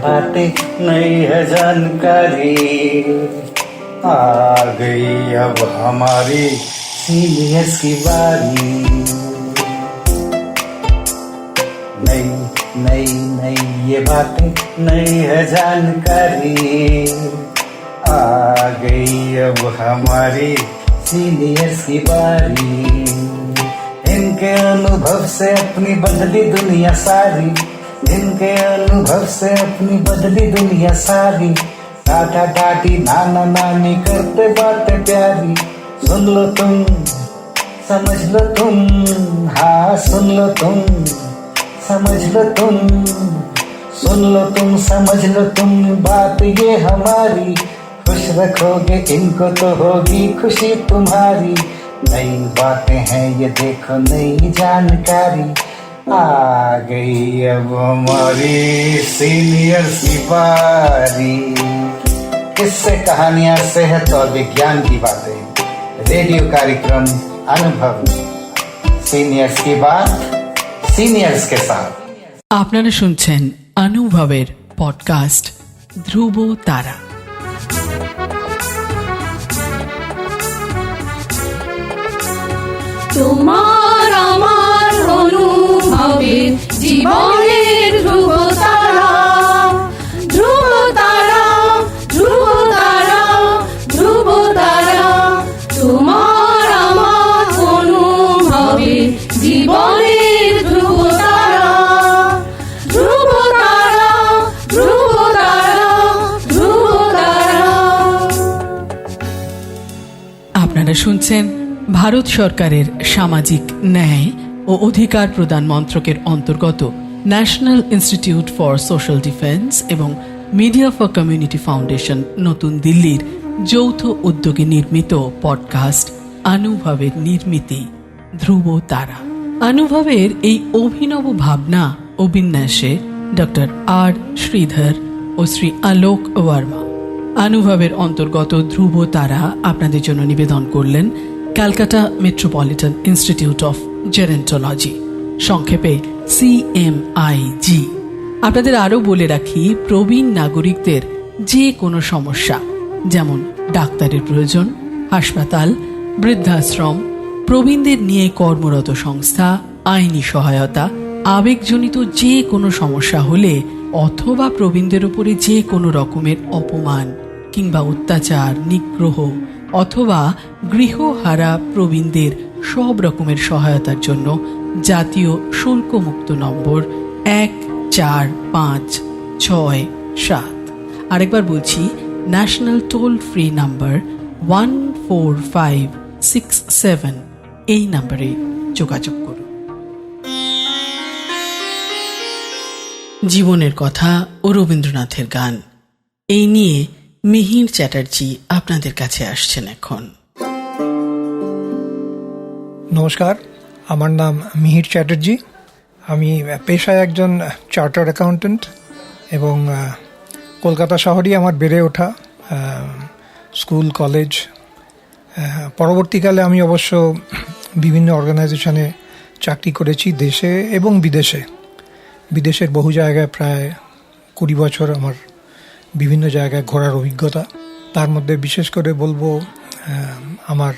बातें नहीं है जानकारी, आ गई अब हमारी सीनियर्स की बारी। नहीं नहीं नहीं ये बातें नहीं है जानकारी, आ गई अब हमारी सीनियर्स की बारी। इनके अनुभव से अपनी बदली दुनिया सारी, इनके अनुभव से अपनी बदली दुनिया सारी। टाटा टाटी नाना नानी करते बातें प्यारी। सुन लो तुम, समझ लो तुम, हाँ सुन लो तुम, समझ लो तुम, सुन लो तुम, समझ लो तुम, बात ये हमारी। खुश रखोगे इनको तो होगी खुशी तुम्हारी। नई बातें हैं ये देखो नई जानकारी, आ गई अब हमारी सीनियर्स की बारी। किस्से कहानियां सेहत और विज्ञान की बातें, रेडियो कार्यक्रम अनुभव, सीनियर्स की बात সিনিয়র্স কে সাথ। আপনারা শুনছেন অনুভবের পডকাস্ট ধ্রুব তারা। তোমার আমার অনুভবের জীবনের ধ্রুব তারা, ধ্রুব তারা, ধ্রুব তারা, ধ্রুব তারা। তোমার আমার অনুভবের জীবনের ধ্রুব তারা, ধ্রুব তারা, ধ্রুব তারা, ধ্রুব তারা। আপনারা শুনছেন ভারত সরকারের সামাজিক ন্যায় ও অধিকার প্রদান মন্ত্রকের অন্তর্গত national institute for social defence এবং মিডিয়া ফর কমিউনিটি ফাউন্ডেশন নতুন দিল্লির যৌথ উদ্যোগে নির্মিত পডকাস্ট অনুভবের নির্মিতি ধ্রুব তারা। অনুভবের এই অভিনব ভাবনা ও বিন্যাসে ডক্টর আর শ্রীধর ও শ্রী আলোক ওয়ার্মা। অনুভবের অন্তর্গত ধ্রুব তারা আপনাদের জন্য নিবেদন করলেন Calcutta metropolitan institute of gerontology, সংক্ষেপে CMIG। আপনাদের আরও বলে রাখি, প্রবীণ নাগরিকদের যে কোনো সমস্যা, যেমন ডাক্তারের প্রয়োজন, হাসপাতাল, বৃদ্ধাশ্রম, প্রবীণদের নিয়ে কর্মরত সংস্থা, আইনি সহায়তা, আবেগজনিত যে কোনো সমস্যা হলে অথবা প্রবীণদের উপরে যে কোনো রকমের অপমান কিংবা অত্যাচার, নিগ্রহ অথবা গৃহহারা প্রবীণদের সব রকমের সহায়তার জন্য জাতীয় শুল্কমুক্ত নম্বর 145667। আরেকবার বলছি, ন্যাশনাল টোল ফ্রি নাম্বার 14567। এই নাম্বারে যোগাযোগ করুন। জীবনের কথা ও রবীন্দ্রনাথের গান, এই নিয়ে মিহির চ্যাটার্জি আপনাদের কাছে আসছেন এখন। নমস্কার, আমার নাম মিহির চ্যাটার্জি। আমি পেশায় একজন চার্টার্ড অ্যাকাউন্ট্যান্ট এবং কলকাতা শহরেই আমার বেড়ে ওঠা, স্কুল কলেজ। পরবর্তীকালে আমি অবশ্য বিভিন্ন অর্গানাইজেশনে চাকরি করেছি, দেশে এবং বিদেশে। বিদেশের বহু জায়গায় প্রায় 20 বছর আমার বিভিন্ন জায়গায় ঘোরার অভিজ্ঞতা। তার মধ্যে বিশেষ করে বলবো আমার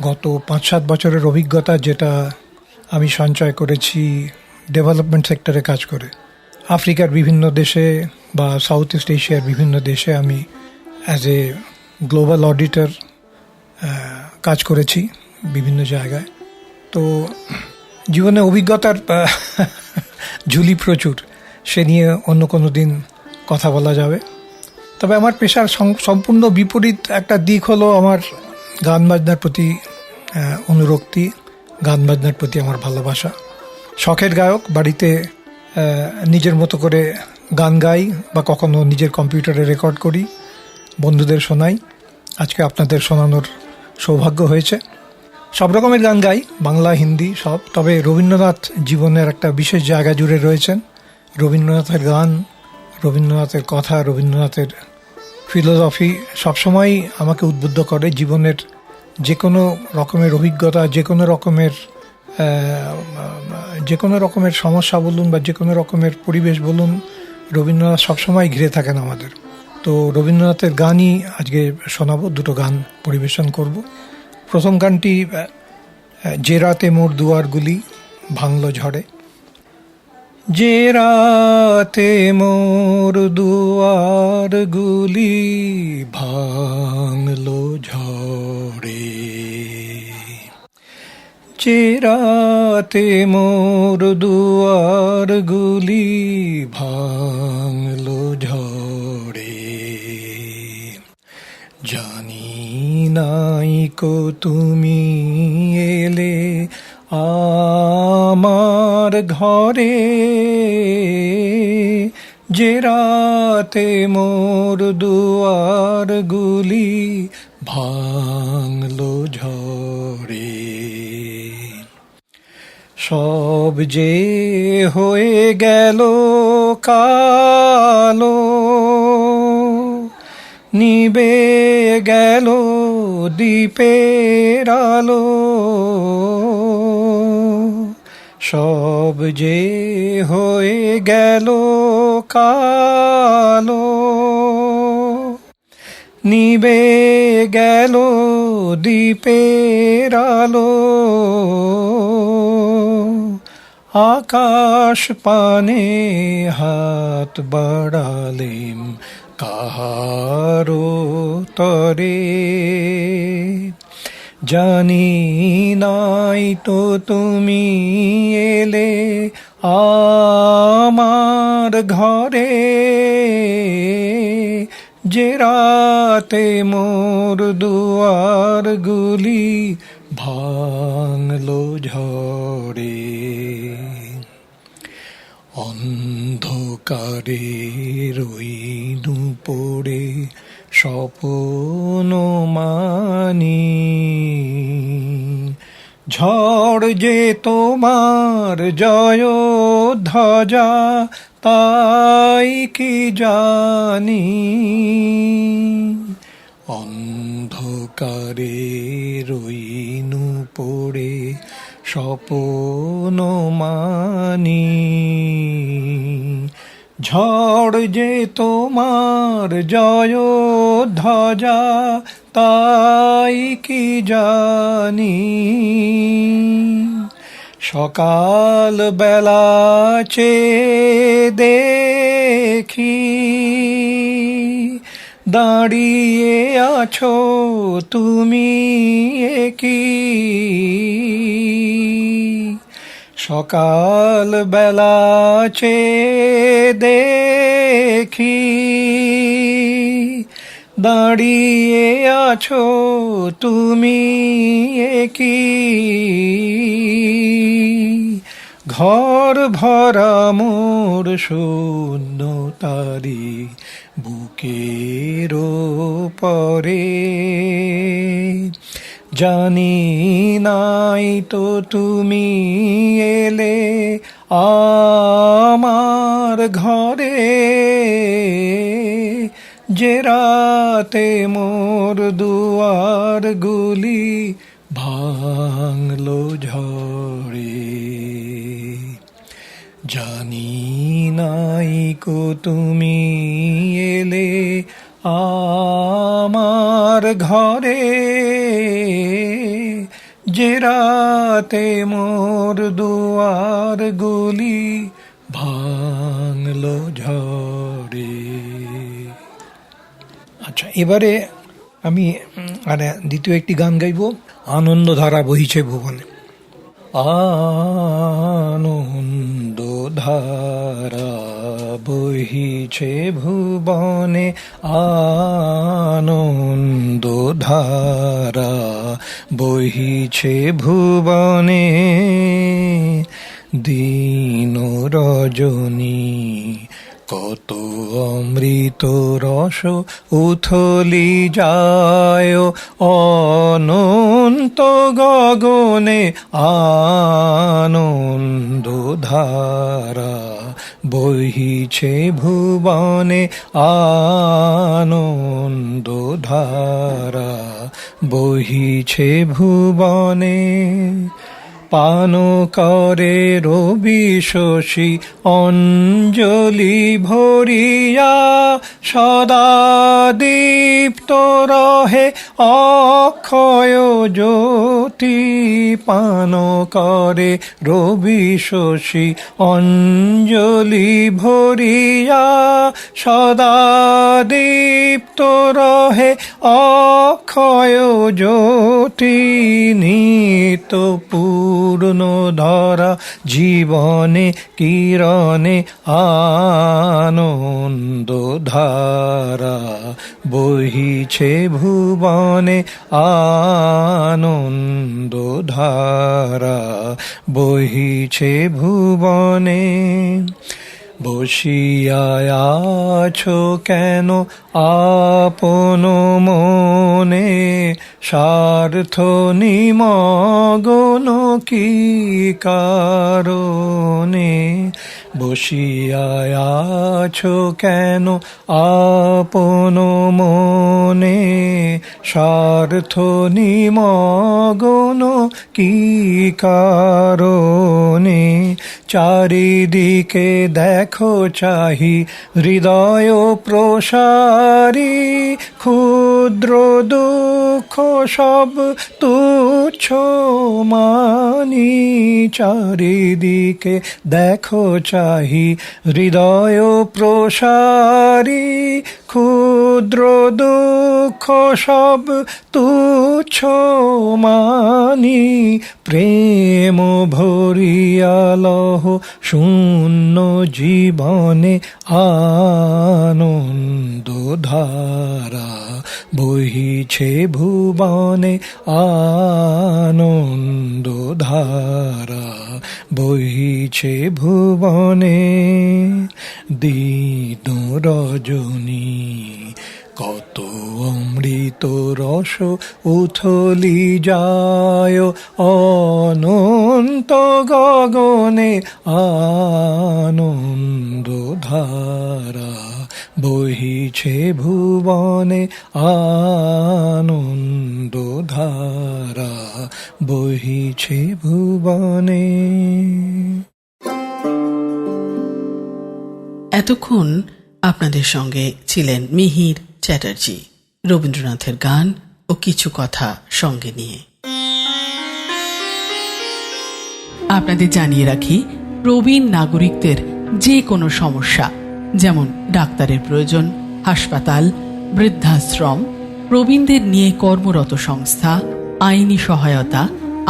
গত 5-7 বছরের অভিজ্ঞতা, যেটা আমি সঞ্চয় করেছি ডেভেলপমেন্ট সেক্টরে কাজ করে। আফ্রিকার বিভিন্ন দেশে বা সাউথ ইস্ট এশিয়ার বিভিন্ন দেশে আমি অ্যাজ এ গ্লোবাল অডিটর কাজ করেছি বিভিন্ন জায়গায়। তো জীবনে অভিজ্ঞতার ঝুলি প্রচুর, সে নিয়ে অন্য কোনো দিন কথা বলা যাবে। তবে আমার পেশার সম্পূর্ণ বিপরীত একটা দিক হলো আমার গান বাজনার প্রতি অনুরক্তি, গান বাজনার প্রতি আমার ভালোবাসা। শখের গায়ক, বাড়িতে নিজের মতো করে গান গাই বা কখনো নিজের কম্পিউটারে রেকর্ড করি, বন্ধুদের শোনাই। আজকে আপনাদের শোনানোর সৌভাগ্য হয়েছে। সব রকমের গান গাই, বাংলা, হিন্দি সব। তবে রবীন্দ্রনাথ জীবনের একটা বিশেষ জায়গা জুড়ে রয়েছেন। রবীন্দ্রনাথের গান, রবীন্দ্রনাথের কথা, রবীন্দ্রনাথের ফিলোসফি সবসময় আমাকে উদ্বুদ্ধ করে। জীবনের যে কোনো রকমের অভিজ্ঞতা, যে কোনো রকমের সমস্যা বলুন বা যে কোনো রকমের পরিবেশ বলুন, রবীন্দ্রনাথ সবসময় ঘিরে থাকেন আমাদের। তো রবীন্দ্রনাথের গানই আজকে শোনাবো, দুটো গান পরিবেশন করব। প্রথম গানটি যে রাতে মোর দুয়ারগুলি ভাঙলো ঝড়ে। যে রাতে মোর দুয়ারগুলি ভাঙলো ঝড়ে, যে রাতে মোর দুয়ারগুলি ভাঙলো ঝড়ে, জানি নাই কো তুমি এলে আমার ঘরে, যে রাতে মোর দুয়ারগুলি ভাঙলো ঝড়ে। সব যে হয়ে গেল কালো, নিবে গেল দীপের আলো, সব যে হয়ে গেল কালো, নিবে গেল দীপের আলো। আকাশ পানে হাত বাড়ালেম কাহারো তরে, জানি নাই তো তুমি এলে আমার ঘরে, যে রাতে মোর দুয়ারগুলি ভাঙলো ঝড়ে। অন্ধকারে রইনু পড়ে স্বপ্ন মানি, ঝড় যে তোমার জয় ধ্বজা তাই কি জানি। অন্ধকারে রইনু পড়ে স্বপ্ন মানি, ঝড় যে তোমার জয় ধ্বজা তাই কি জানি। সকাল বেলা চেয়ে দেখি দাঁড়িয়ে আছো তুমি কি, সকাল বেলা চেয়ে দেখি দাঁড়িয়ে আছো তুমি কি। ঘর ভরা মোর শূন্যতারি বুকের পরে, জানি নাই তো তুমি এলে আমার ঘরে, যে রাতে মোর দুয়ারগুলি ভাঙলো ঝড়ে। জানি নাই কো তুমি এলে আমার ঘরে, যে রাতে মোর দুয়ারগুলি ভাঙলো ঝড়ে। আচ্ছা, এবারে আমি দ্বিতীয় একটি গান গাইব, আনন্দধারা বহিছে ভুবনে। আনন্দধারা বহিছে ভুবনে, আনন্দধারা বহিছে ভুবনে, দিন রজনী কত অমৃত রস উথলি যায় অনন্ত গগনে, আনন্দধারা বহিছে ভুবনে, আনন্দধারা বহিছে ভুবনে। পান করে রবি শশী অঞ্জলি ভরিয়া, সদা দীপ্ত রহে অক্ষয় জ্যোতি। পান করে রবি শশী অঞ্জলি ভরিয়া, সদা দীপ্ত রহে অক্ষয় জ্যোতি। নিত পূর্ণ ধরা জীবনে কিরণে আনন্দ ধারা, বহিছে ভুবনে আনন্দ ধারা, বহিছে ভুবনে। বসিয়া আছো কেন আপন মনে, স্বার্থ নিমগ্ন কি কারণে। বসিয়া আছো কেন আপন মনে, স্বার্থ নিমগ্ন কি কারণে। চারিদিকে দেখো চাহি হৃদয় প্রসারী, ক্ষুদ্র দুঃখ সব তুচ্ছ মানি। চারিদিকে দেখো চাহি হৃদয় প্রসারী, ক্ষুদ্র দুঃখ সব তুচ্ছ মানি। প্রেম ভরিয়া লহ শূন্য জীবনে আনন্দ ধারা, বহিছে ভুবনে আনন্দ ধারা, বহিছে ভুবনে। দিন রজনী কত অমৃত রস উথলি যায়, অনন্ত গগনে আনন্দ ধারা, বহিছে ভুবনে আনন্দ ধারা, বহিছে ভুবনে। এতক্ষণ আপনাদের সঙ্গে ছিলেন মিহির চ্যাটার্জি, রবীন্দ্রনাথের গান ও কিছু কথা সঙ্গে নিয়ে। আপনাদের জানিয়ে রাখি, প্রবীণ নাগরিকদের যে কোনো সমস্যা, যেমন ডাক্তারের প্রয়োজন, হাসপাতাল, বৃদ্ধাশ্রম, প্রবীণদের নিয়ে কর্মরত সংস্থা, আইনি সহায়তা,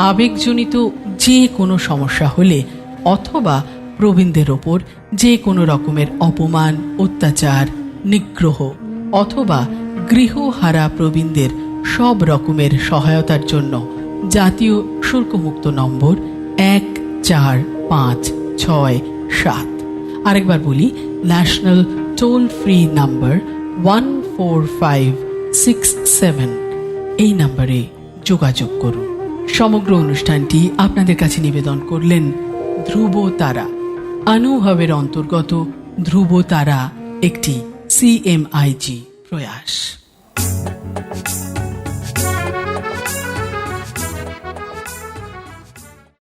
আবেগজনিত যে কোনো সমস্যা হলে, অথবা প্রবীণদের ওপর যে কোনো রকমের অপমান, অত্যাচার, নিগ্রহ অথবা গৃহহারা প্রবীণদের সব রকমের সহায়তার জন্য জাতীয় শুল্কমুক্ত নম্বর 145667। আরেকবার বলি, ন্যাশনাল টোল ফ্রি নাম্বার 14567। এই নম্বরে যোগাযোগ করুন। সমগ্র অনুষ্ঠানটি আপনাদের কাছে নিবেদন করলেন ধ্রুব তারা। অনুভবের অন্তর্গত ধ্রুব তারা একটি CMIG প্রয়াস।